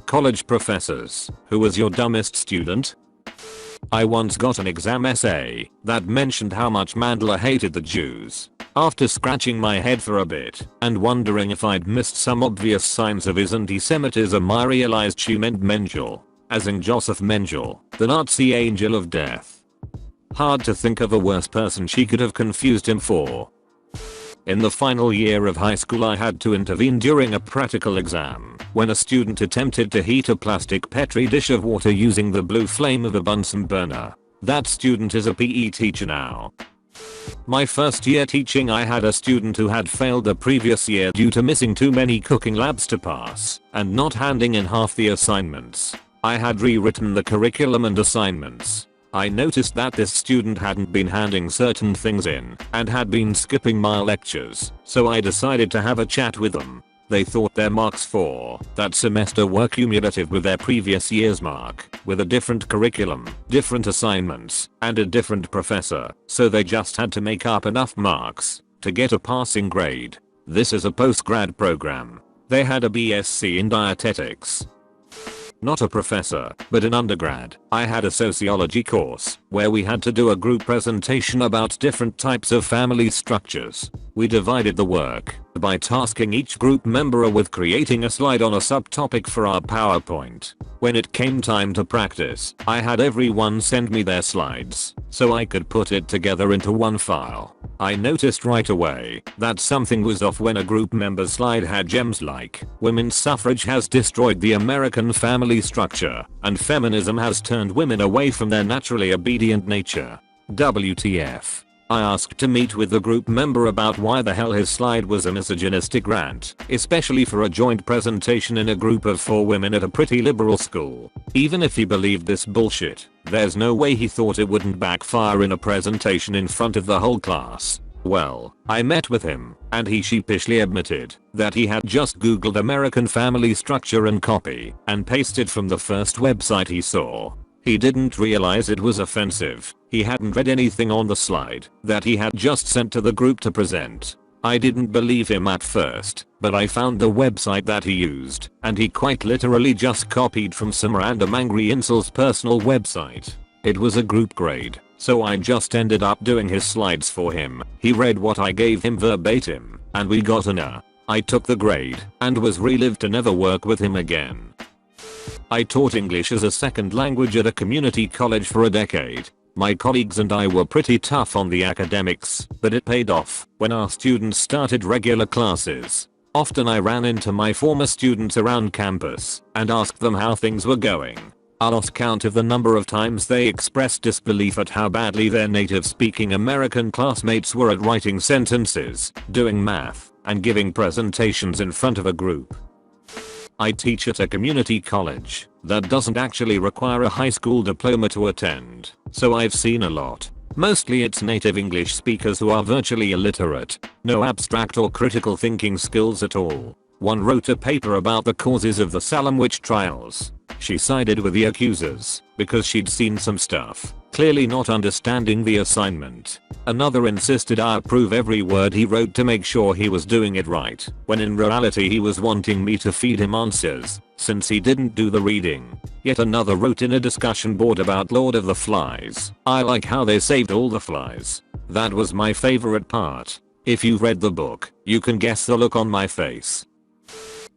college professors, who was your dumbest student? I once got an exam essay that mentioned how much Mandela hated the Jews. After scratching my head for a bit and wondering if I'd missed some obvious signs of his anti-Semitism, I realized she meant Mengele, as in Joseph Mengele, the Nazi angel of death. Hard to think of a worse person she could have confused him for. In the final year of high school, I had to intervene during a practical exam when a student attempted to heat a plastic petri dish of water using the blue flame of a Bunsen burner. That student is a PE teacher now. My first year teaching, I had a student who had failed the previous year due to missing too many cooking labs to pass and not handing in half the assignments. I had rewritten the curriculum and assignments. I noticed that this student hadn't been handing certain things in and had been skipping my lectures, so I decided to have a chat with them. They thought their marks for that semester were cumulative with their previous year's mark, with a different curriculum, different assignments, and a different professor, so they just had to make up enough marks to get a passing grade. This is a post-grad program. They had a BSc in dietetics. Not a professor, but an undergrad. I had a sociology course where we had to do a group presentation about different types of family structures. We divided the work by tasking each group member with creating a slide on a subtopic for our PowerPoint. When it came time to practice, I had everyone send me their slides so I could put it together into one file. I noticed right away that something was off when a group member's slide had gems like "Women's suffrage has destroyed the American family structure," and "Feminism has turned women away from their naturally obedient nature." WTF. I asked to meet with the group member about why the hell his slide was a misogynistic rant, especially for a joint presentation in a group of 4 women at a pretty liberal school. Even if he believed this bullshit, there's no way he thought it wouldn't backfire in a presentation in front of the whole class. Well, I met with him, and he sheepishly admitted that he had just googled American family structure and copy and pasted from the first website he saw. He didn't realize it was offensive. He hadn't read anything on the slide that he had just sent to the group to present. I didn't believe him at first, but I found the website that he used, and he quite literally just copied from some random angry incel's personal website. It was a group grade, so I just ended up doing his slides for him. He read what I gave him verbatim, and we got an A. I took the grade and was relieved to never work with him again. I taught English as a second language at a community college for a decade. My colleagues and I were pretty tough on the academics, but it paid off when our students started regular classes. Often I ran into my former students around campus and asked them how things were going. I lost count of the number of times they expressed disbelief at how badly their native-speaking American classmates were at writing sentences, doing math, and giving presentations in front of a group. I teach at a community college that doesn't actually require a high school diploma to attend, so I've seen a lot. Mostly it's native English speakers who are virtually illiterate, no abstract or critical thinking skills at all. One wrote a paper about the causes of the Salem witch trials. She sided with the accusers because she'd seen some stuff, clearly not understanding the assignment. Another insisted I approve every word he wrote to make sure he was doing it right, when in reality he was wanting me to feed him answers, since he didn't do the reading. Yet another wrote in a discussion board about Lord of the Flies. I like how they saved all the flies. That was my favorite part. If you've read the book, you can guess the look on my face.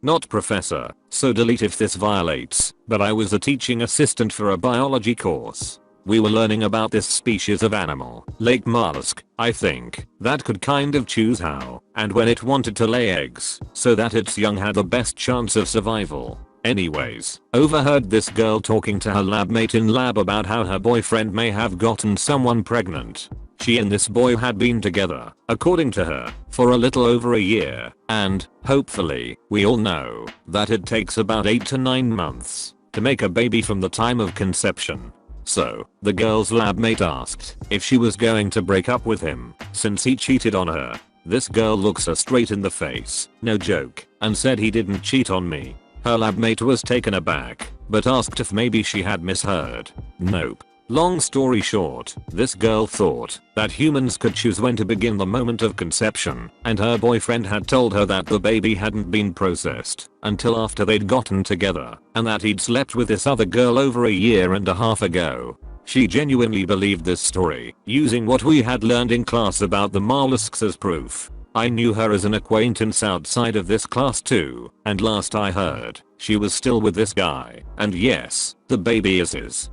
Not professor, so delete if this violates, but I was a teaching assistant for a biology course. We were learning about this species of animal, lake mollusk, I think, that could kind of choose how and when it wanted to lay eggs so that its young had the best chance of survival. Anyways, overheard this girl talking to her lab mate in lab about how her boyfriend may have gotten someone pregnant. She and this boy had been together, according to her, for a little over a year, and, hopefully, we all know that it takes about 8 to 9 months to make a baby from the time of conception. So, the girl's lab mate asked if she was going to break up with him since he cheated on her. This girl looks her straight in the face, no joke, and said he didn't cheat on me. Her lab mate was taken aback, but asked if maybe she had misheard. Nope. Long story short, this girl thought that humans could choose when to begin the moment of conception, and her boyfriend had told her that the baby hadn't been processed until after they'd gotten together, and that he'd slept with this other girl over a year and a half ago. She genuinely believed this story, using what we had learned in class about the mollusks as proof. I knew her as an acquaintance outside of this class too, and last I heard, she was still with this guy, and yes, the baby is his.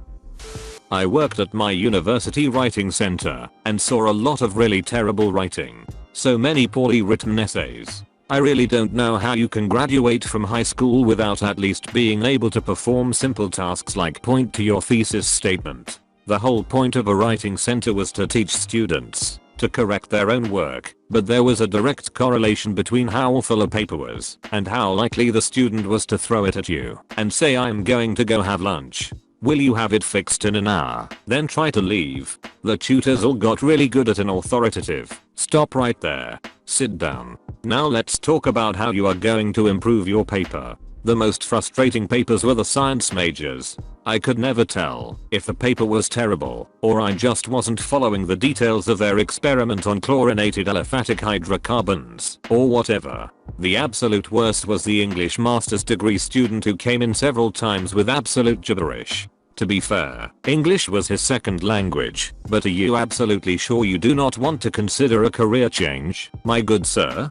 I worked at my university writing center and saw a lot of really terrible writing. So many poorly written essays. I really don't know how you can graduate from high school without at least being able to perform simple tasks like point to your thesis statement. The whole point of a writing center was to teach students to correct their own work, but there was a direct correlation between how awful a paper was and how likely the student was to throw it at you and say, "I'm going to go have lunch. Will you have it fixed in an hour?" Then try to leave. The tutors all got really good at an authoritative, "Stop right there. Sit down. Now let's talk about how you are going to improve your paper." The most frustrating papers were the science majors. I could never tell if the paper was terrible or I just wasn't following the details of their experiment on chlorinated aliphatic hydrocarbons or whatever. The absolute worst was the English master's degree student who came in several times with absolute gibberish. To be fair, English was his second language, but are you absolutely sure you do not want to consider a career change, my good sir?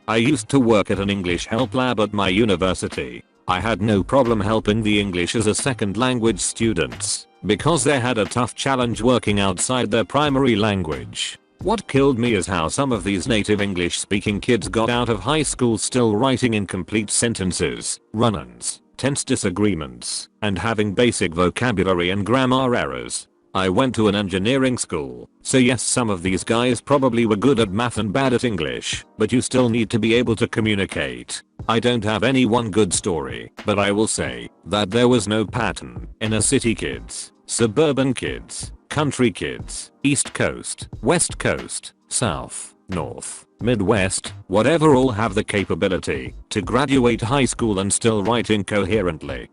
I used to work at an English help lab at my university. I had no problem helping the English as a second language students because they had a tough challenge working outside their primary language. What killed me is how some of these native English speaking kids got out of high school still writing incomplete sentences, run-ins, tense disagreements, and having basic vocabulary and grammar errors. I went to an engineering school, so yes, some of these guys probably were good at math and bad at English, but you still need to be able to communicate. I don't have any one good story, but I will say that there was no pattern. Inner city kids, suburban kids, country kids, East Coast, West Coast, South, North, Midwest, whatever, all have the capability to graduate high school and still write incoherently.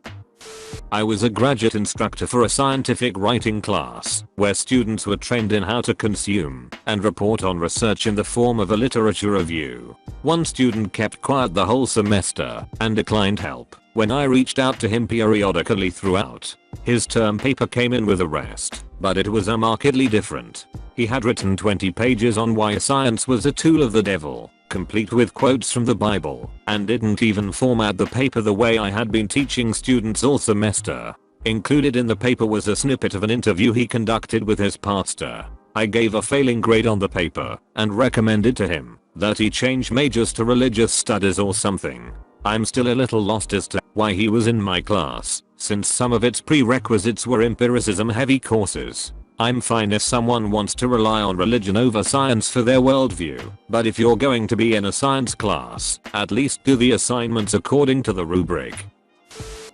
I was a graduate instructor for a scientific writing class where students were trained in how to consume and report on research in the form of a literature review. One student kept quiet the whole semester and declined help when I reached out to him periodically throughout. His term paper came in with a rest, but it was markedly different. He had written 20 pages on why science was a tool of the devil, complete with quotes from the Bible, and didn't even format the paper the way I had been teaching students all semester. Included in the paper was a snippet of an interview he conducted with his pastor. I gave a failing grade on the paper and recommended to him that he change majors to religious studies or something. I'm still a little lost as to why he was in my class, since some of its prerequisites were empiricism heavy courses. I'm fine if someone wants to rely on religion over science for their worldview, but if you're going to be in a science class, at least do the assignments according to the rubric.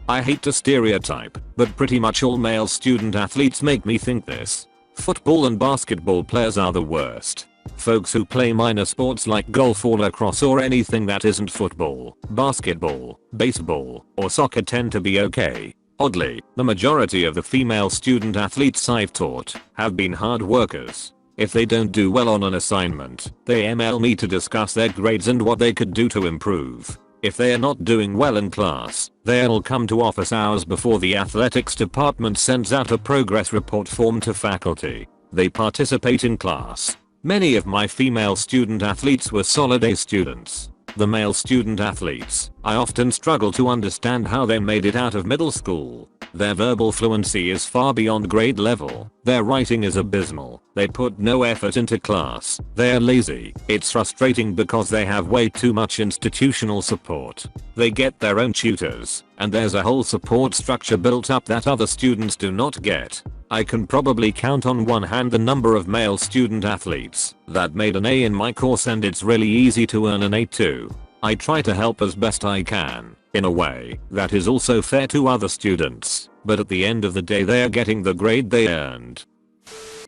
I hate to stereotype, but pretty much all male student athletes make me think this. Football and basketball players are the worst. Folks who play minor sports like golf or lacrosse or anything that isn't football, basketball, baseball, or soccer tend to be okay. Oddly, the majority of the female student athletes I've taught have been hard workers. If they don't do well on an assignment, they email me to discuss their grades and what they could do to improve. If they are not doing well in class, they'll come to office hours before the athletics department sends out a progress report form to faculty. They participate in class. Many of my female student athletes were solid A students. The male student athletes, I often struggle to understand how they made it out of middle school. Their verbal fluency is far beyond grade level. Their writing is abysmal. They put no effort into class. They're lazy. It's frustrating because they have way too much institutional support. They get their own tutors, and there's a whole support structure built up that other students do not get. I can probably count on one hand the number of male student athletes that made an A in my course, and it's really easy to earn an A too. I try to help as best I can, in a way that is also fair to other students, but at the end of the day they are getting the grade they earned.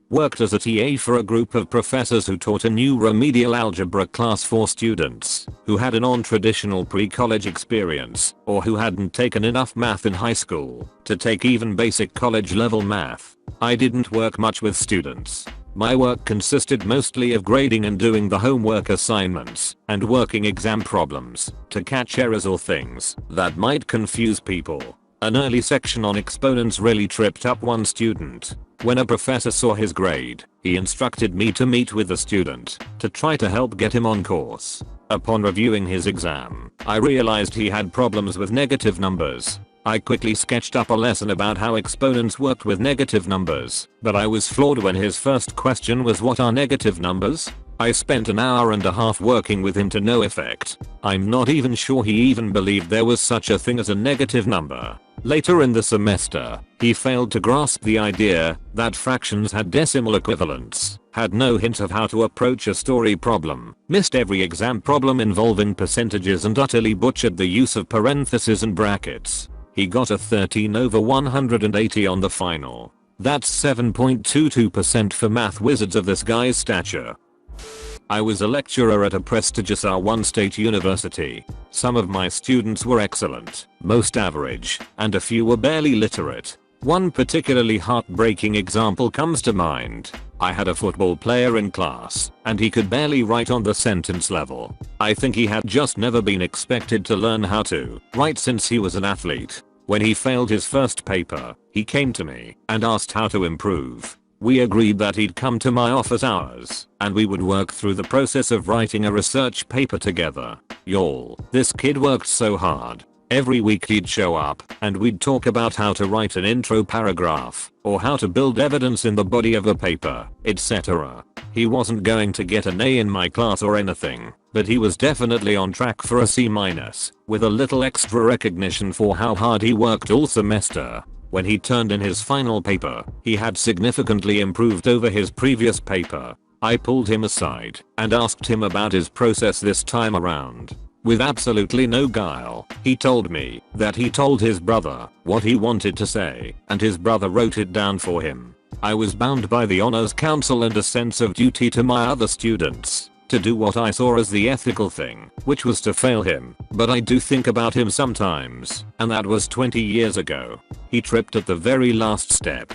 Worked as a TA for a group of professors who taught a new remedial algebra class for students who had a non-traditional pre-college experience or who hadn't taken enough math in high school to take even basic college level math. I didn't work much with students. My work consisted mostly of grading and doing the homework assignments and working exam problems to catch errors or things that might confuse people. An early section on exponents really tripped up one student. When a professor saw his grade, he instructed me to meet with the student to try to help get him on course. Upon reviewing his exam, I realized he had problems with negative numbers. I quickly sketched up a lesson about how exponents worked with negative numbers, but I was floored when his first question was, what are negative numbers? I spent an hour and a half working with him to no effect. I'm not even sure he even believed there was such a thing as a negative number. Later in the semester, he failed to grasp the idea that fractions had decimal equivalents, had no hint of how to approach a story problem, missed every exam problem involving percentages, and utterly butchered the use of parentheses and brackets. He got a 13 over 180 on the final. That's 7.22% for math wizards of this guy's stature. I was a lecturer at a prestigious R1 state university. Some of my students were excellent, most average, and a few were barely literate. One particularly heartbreaking example comes to mind. I had a football player in class, and he could barely write on the sentence level. I think he had just never been expected to learn how to write since he was an athlete. When he failed his first paper, he came to me and asked how to improve. We agreed that he'd come to my office hours, and we would work through the process of writing a research paper together. Y'all, this kid worked so hard. Every week he'd show up, and we'd talk about how to write an intro paragraph, or how to build evidence in the body of a paper, etc. He wasn't going to get an A in my class or anything, but he was definitely on track for a C-, with a little extra recognition for how hard he worked all semester. When he turned in his final paper, he had significantly improved over his previous paper. I pulled him aside and asked him about his process this time around. With absolutely no guile, he told me that he told his brother what he wanted to say, and his brother wrote it down for him. I was bound by the honors council and a sense of duty to my other students to do what I saw as the ethical thing, which was to fail him, but I do think about him sometimes, and that was 20 years ago. He tripped at the very last step.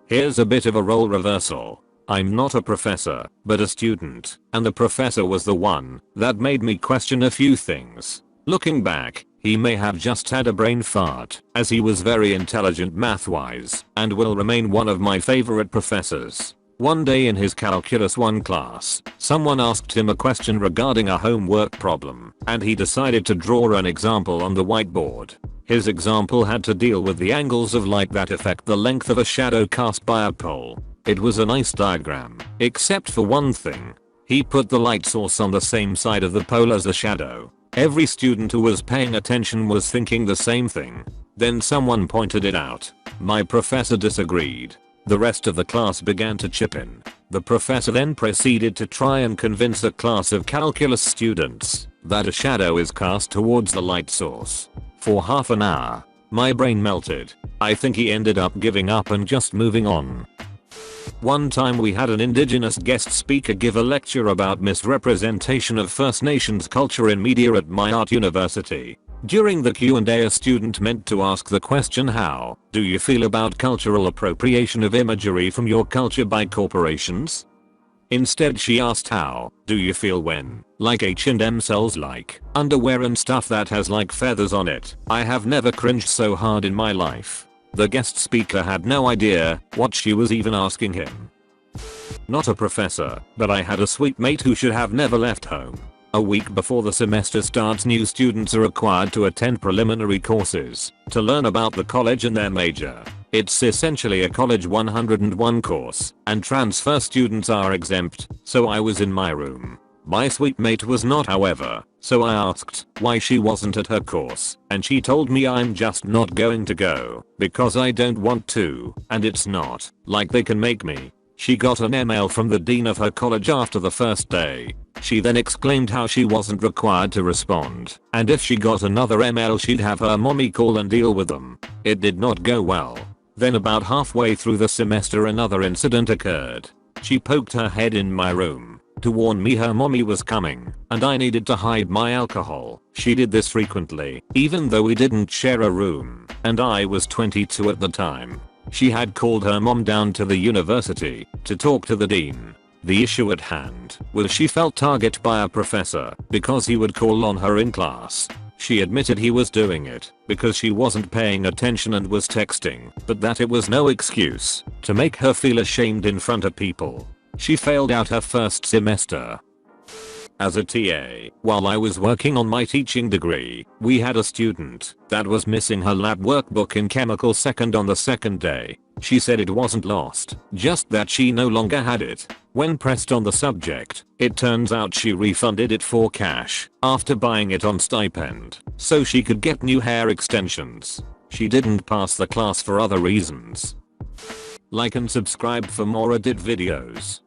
Here's a bit of a role reversal. I'm not a professor, but a student, and the professor was the one that made me question a few things. Looking back, he may have just had a brain fart, as he was very intelligent math-wise, and will remain one of my favorite professors. One day in his Calculus 1 class, someone asked him a question regarding a homework problem, and he decided to draw an example on the whiteboard. His example had to deal with the angles of light that affect the length of a shadow cast by a pole. It was a nice diagram, except for one thing. He put the light source on the same side of the pole as the shadow. Every student who was paying attention was thinking the same thing. Then someone pointed it out. My professor disagreed. The rest of the class began to chip in. The professor then proceeded to try and convince a class of calculus students that a shadow is cast towards the light source. For half an hour, my brain melted. I think he ended up giving up and just moving on. One time we had an indigenous guest speaker give a lecture about misrepresentation of First Nations culture in media at my art university. During the Q&A, a student meant to ask the question, how do you feel about cultural appropriation of imagery from your culture by corporations? Instead she asked, how do you feel when, like H&M sells like underwear and stuff that has like feathers on it? I have never cringed so hard in my life. The guest speaker had no idea what she was even asking him. Not a professor, but I had a sweet mate who should have never left home. A week before the semester starts, new students are required to attend preliminary courses to learn about the college and their major. It's essentially a college 101 course, and transfer students are exempt, so I was in my room. My sweet mate was not, however, so I asked why she wasn't at her course, and she told me I'm just not going to go because I don't want to, and it's not like they can make me. She got an email from the dean of her college after the first day. She then exclaimed how she wasn't required to respond, and if she got another email she'd have her mommy call and deal with them. It did not go well. Then about halfway through the semester another incident occurred. She poked her head in my room to warn me her mommy was coming, and I needed to hide my alcohol. She did this frequently, even though we didn't share a room, and I was 22 at the time. She had called her mom down to the university to talk to the dean. The issue at hand was she felt targeted by a professor because he would call on her in class. She admitted he was doing it because she wasn't paying attention and was texting, but that it was no excuse to make her feel ashamed in front of people. She failed out her first semester. As a TA, while I was working on my teaching degree, we had a student that was missing her lab workbook in chemical second on the second day. She said it wasn't lost, just that she no longer had it. When pressed on the subject, it turns out she refunded it for cash after buying it on stipend so she could get new hair extensions. She didn't pass the class for other reasons. Like and subscribe for more Reddit videos.